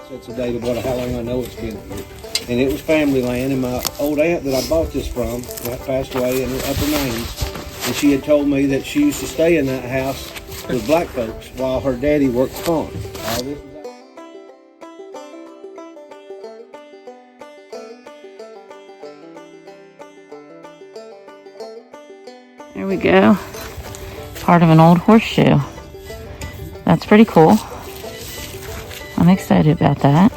Sets a date of how long I know it's been here. And it was family land, and my old aunt that I bought this from passed away in her upper names. And she had told me that she used to stay in that house with black folks while her daddy worked the farm. All this There we go. Part of an old horseshoe. That's pretty cool. I'm excited about that.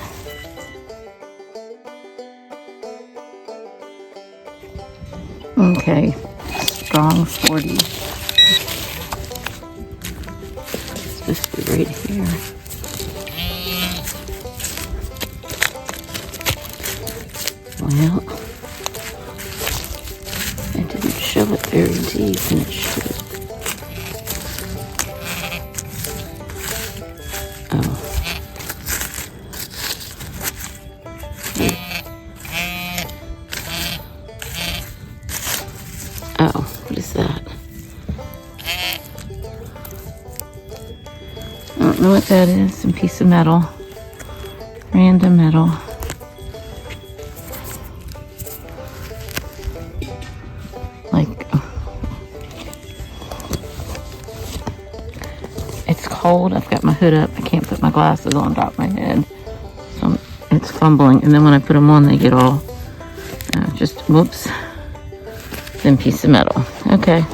Okay, strong 40. It's supposed to be right here. Well, I didn't show it very deep, and it should. Oh. Oh, what is that? I don't know what that is. Some piece of metal. Random metal. It's cold. I've got my hood up. I can't put my glasses on top of my head. So it's fumbling. And then when I put them on, they get all just, whoops. Thin piece of metal. Okay.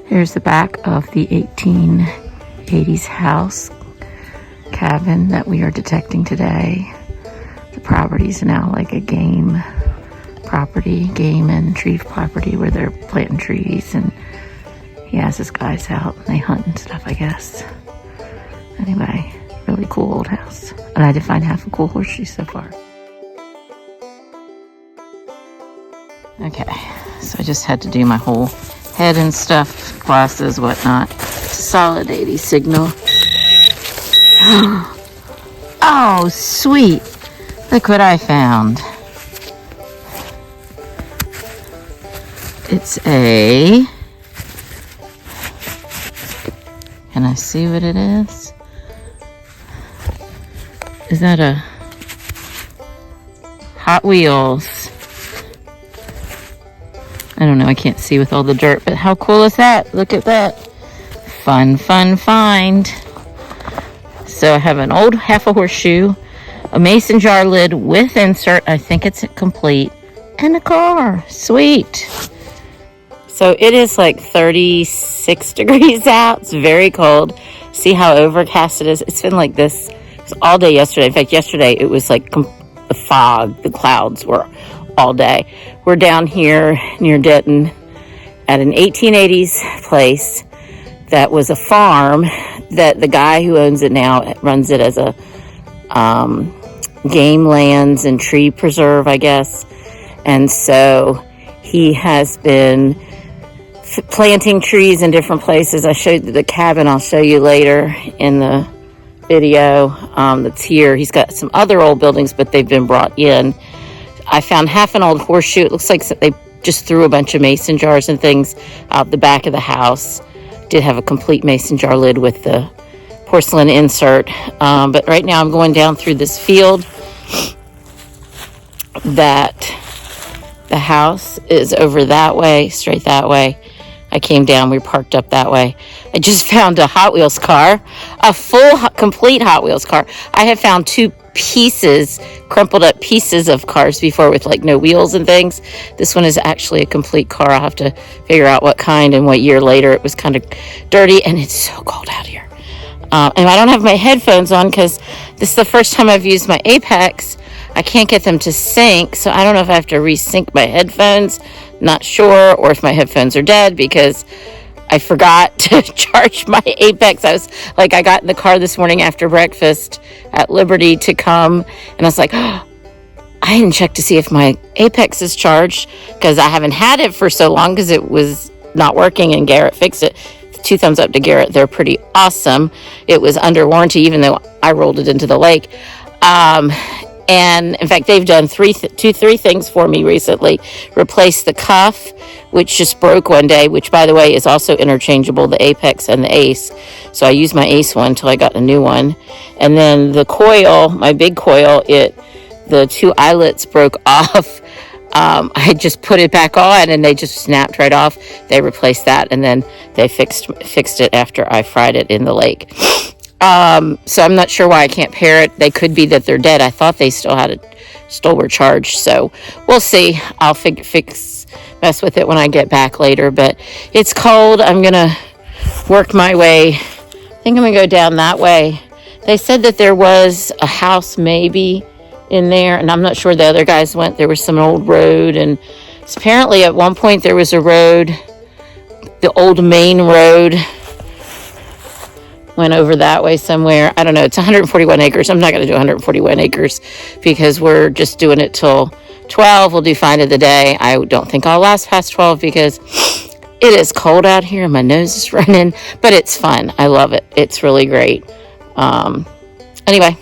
Here's the back of the 1880s house cabin that we are detecting today. The property is now like a game property, game and tree property where they're planting trees, and he has his guys out and they hunt and stuff, I guess. Anyway, really cool old house. And I did find half a cool horseshoe so far. Okay, so I just had to do my whole head and stuff, glasses, whatnot. Solid 80 signal. Oh, sweet. Look what I found. It's a... Can I see what it is? Is that a Hot Wheels? I don't know, I can't see with all the dirt, but how cool is that? Look at that. Fun, fun find. So I have an old half a horseshoe, a mason jar lid with insert, I think it's complete, and a car. Sweet. So it is like 36 degrees out. It's very cold. See how overcast it is? It's been like this all day yesterday. In fact, yesterday it was like the fog, the clouds were all day. We're down here near Denton at an 1880s place that was a farm that the guy who owns it now runs it as a game lands and tree preserve, I guess. And so he has been planting trees in different places. I showed the cabin. I'll show you later in the video that's here. He's got some other old buildings, but they've been brought in. I found half an old horseshoe. It looks like they just threw a bunch of mason jars and things out the back of the house. Did have a complete mason jar lid with the porcelain insert. But right now I'm going down through this field that the house is over that way, straight that way. I came down, we parked up that way. I just found a Hot Wheels car, a full, complete Hot Wheels car. I have found two pieces, crumpled up pieces of cars before with like no wheels and things. This one is actually a complete car. I'll have to figure out what kind and what year later. It was kind of dirty and it's so cold out here. And I don't have my headphones on because this is the first time I've used my Apex. I can't get them to sync, so I don't know if I have to resync my headphones. Not sure, or if my headphones are dead because I forgot to charge my Apex. I got in the car this morning after breakfast at Liberty to come, and I was like, oh, I didn't check to see if my Apex is charged because I haven't had it for so long because it was not working and Garrett fixed it. 2 thumbs up to Garrett. They're pretty awesome. It was under warranty even though I rolled it into the lake. And in fact, they've done three things for me recently. Replaced the cuff, which just broke one day, which by the way is also interchangeable, the Apex and the Ace. So I used my Ace one until I got a new one. And then the coil, my big coil, the two eyelets broke off. I just put it back on and they just snapped right off. They replaced that and then they fixed it after I fried it in the lake. So I'm not sure why I can't pair it. They could be that they're dead. I thought they still were charged. So we'll see. I'll mess with it when I get back later. But it's cold. I'm gonna work my way. I think I'm gonna go down that way. They said that there was a house maybe in there, and I'm not sure the other guys went. There was some old road, and apparently at one point there was a road. The old main road went over that way somewhere. I don't know. It's 141 acres. I'm not going to do 141 acres because we're just doing it till 12. We'll do find of the day. I don't think I'll last past 12 because it is cold out here and my nose is running, but it's fun. I love it. It's really great. Anyway,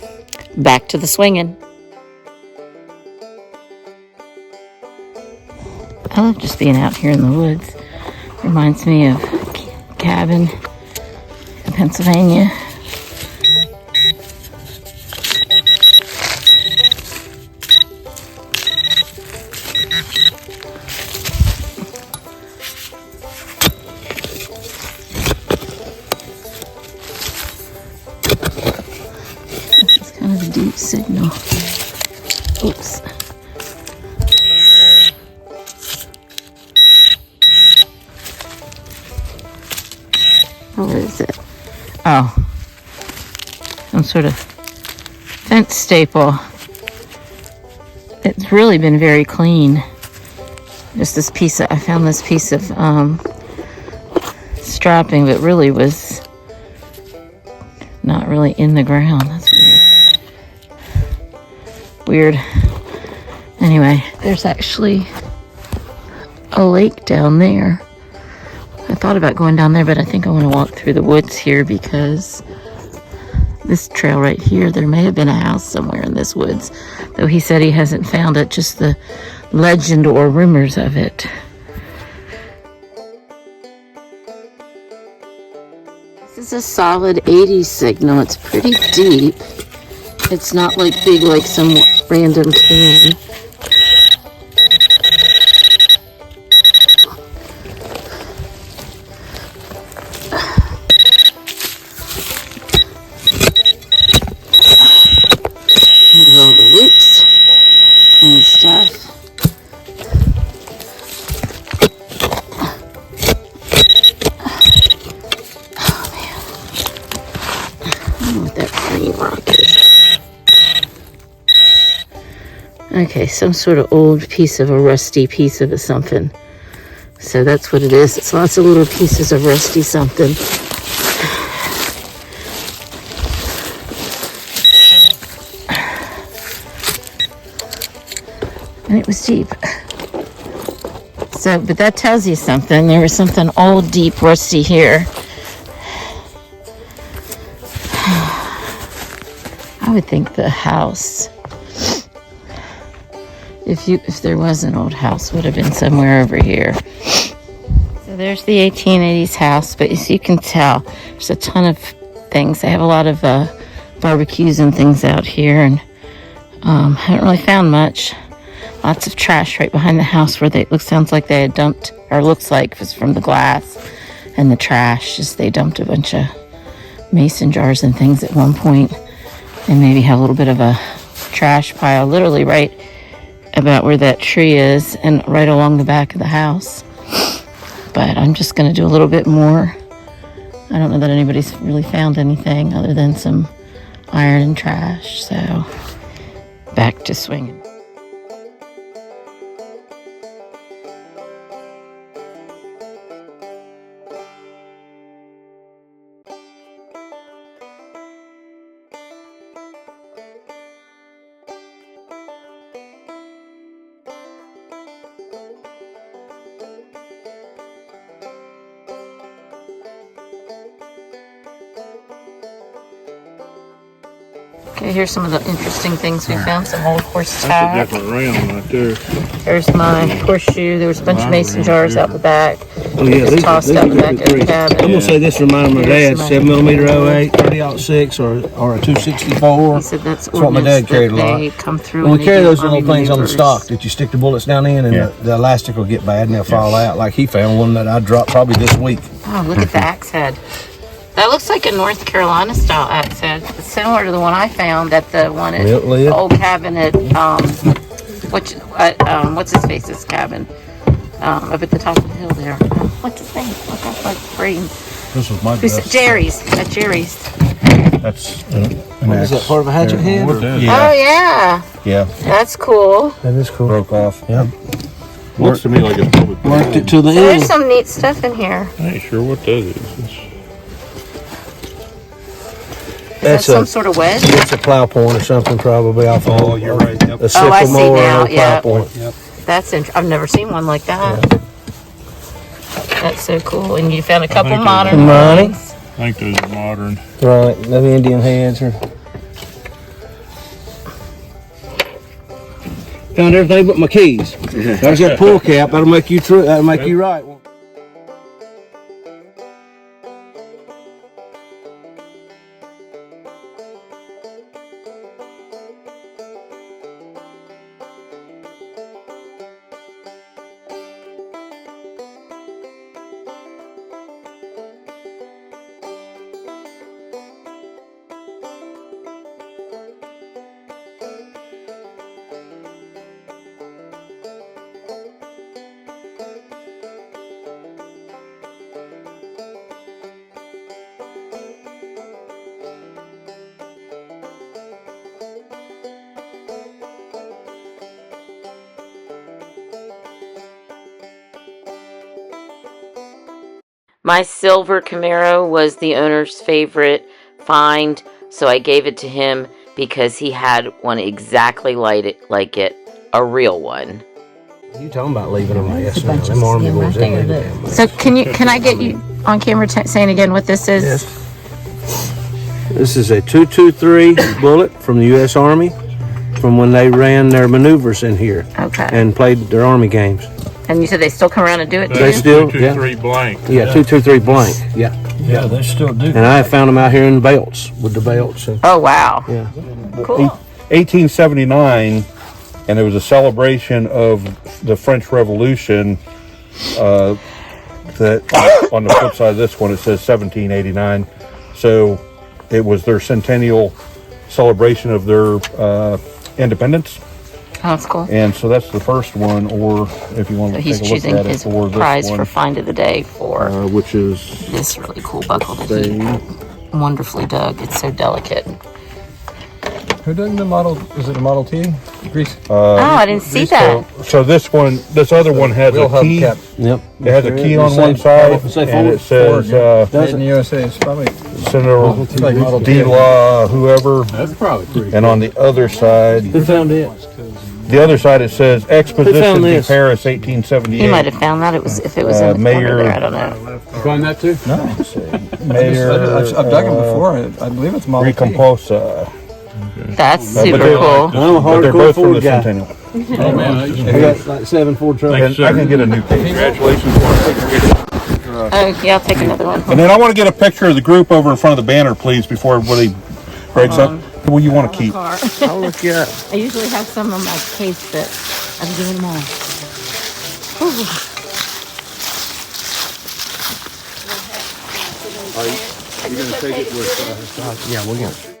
back to the swinging. I love just being out here in the woods. Reminds me of cabin in Pennsylvania. This is kind of a deep signal. Oops. What is it? Oh, some sort of fence staple. It's really been very clean. Just I found this piece of strapping that really was not really in the ground. That's weird. Anyway, there's actually a lake down there. I thought about going down there, but I think I want to walk through the woods here because this trail right here, there may have been a house somewhere in this woods, though he said he hasn't found it, just the legend or rumors of it. This is a solid 80 signal. It's pretty deep. It's not like big like some random can. All the loops and stuff. Oh man. I don't know what that green rock is. Okay, some sort of old piece of a rusty piece of a something. So that's what it is. It's lots of little pieces of rusty something. And it was deep. So, but that tells you something. There was something old, deep, rusty here. I would think the house, if there was an old house, would have been somewhere over here. So there's the 1880s house, but as you can tell, there's a ton of things. They have a lot of barbecues and things out here, and haven't really found much. Lots of trash right behind the house where sounds like they had dumped, or looks like it was from the glass and the trash. Just they dumped a bunch of mason jars and things at one point, and maybe have a little bit of a trash pile literally right about where that tree is and right along the back of the house. But I'm just going to do a little bit more. I don't know that anybody's really found anything other than some iron and trash. So back to swinging. Okay, here's some of the interesting things we found. Some old horse That's a tack. different round right there. There's my horseshoe. There was a bunch of mason jars out the back. Oh yeah, Just tossed out the back of the cabin. I'm gonna say this reminded my Here's dad, my- 7mm 08, 30-06, or a 264. He said that's what my ordnance dad carried a that lot. they come through. When we and carry they do those little army things on the maneuvers. stock that you stick the bullets down in, and the elastic will get bad and they'll fall out. Like he found one that I dropped probably this week. Oh, look at the axe head. That looks like a North Carolina style axe head. It's similar to the one I found at the one at the old cabin at what's his face's cabin up at the top of the hill there. What's his name? Look, that's like brains. This was my best. Jerry's. At Jerry's. That's What is that, part of a hatchet head? Oh yeah, Yeah, that's cool. that is cool. broke off. Yeah. Looks to me like it's probably Worked it to the So there's end. some neat stuff in here. I ain't sure what that is. Is that some sort of wedge? It's a plow point or something probably off of. Oh, you're right. Yep. A sickle I see mower now, or a yeah. plow point. That's I've never seen one like that. That's so cool. And you found a couple think modern Money. ones. I think those are modern. Right, the Indian heads are. Found everything but my keys. There's that pull cap. That'll make you true. That'll make you right. My silver Camaro was the owner's favorite find, so I gave it to him because he had one exactly like it, a real one. You talking about leaving them mess now? Them army boys, they leave them. So can I get you on camera saying again what this is? Yes. This is a 223 bullet from the U.S. Army, from when they ran their maneuvers in here Okay. and played their Army games. And you said they still come around and do it They too? still, 223 blank. Yeah, 223 blank. Yeah. Yeah, they still do. And I have found them out here in belts with the belts. And, Oh wow. yeah. Cool. 1879, and it was a celebration of the French Revolution. That on the flip side of this one, it says 1789. So it was their centennial celebration of their independence. Oh, that's cool. And so that's the first one, or if you want So to he's take a look choosing at it his for this prize one, for find of the day for which is this really cool buckle that he wonderfully dug. It's so delicate. Who done the Model? Is it a Model T? Grease. Oh, I didn't see that. so this other one has Wheel a hub key. cap. Yep. It has a key on one side, and it says Made in the USA. It's probably Senator it's like Model T. D. Law, whoever, That's probably pretty. and on the other side, Who found it? it says Exposition de this? Paris, He might 1878. have found that. If it was in the Mayor- corner there. I don't know. You find that too? Mayor I've dug them before. I believe it's Model T. Recomposa. That's But super they're- cool. I'm a But they're hardcore both from Ford the guy. Centennial. Oh man, I got like 7 Ford trucks. And I can get a new case. Congratulations. Oh, yeah, I'll take another one. And then I want to get a picture of the group over in front of the banner, please, before everybody breaks up. What you want to keep? Car. I'll look you up. I usually have some on my case that I'm giving them all. Whew. You're going to take it with... Yeah, we're going to.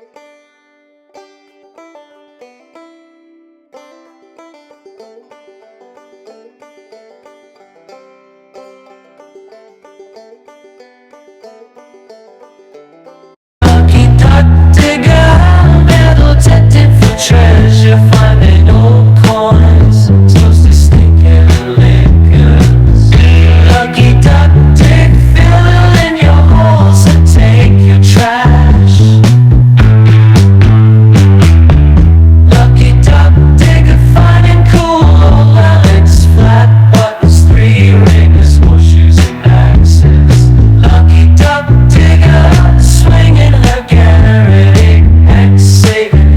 Treasure, finding old coins, toasted stinking liquors. Lucky duck, dig, fill in your holes and take your trash. Lucky duck, digger, finding cool old relics, flat buttons, 3 rings, horseshoes and axes. Lucky duck, digger, swinging her Garrett Apex, saving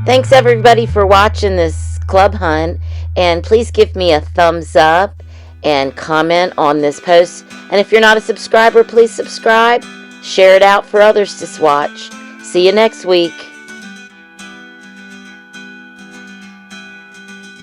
Thanks everybody for watching this club hunt, and please give me a thumbs up and comment on this post. And if you're not a subscriber, please subscribe. Share it out for others to watch. See you next week.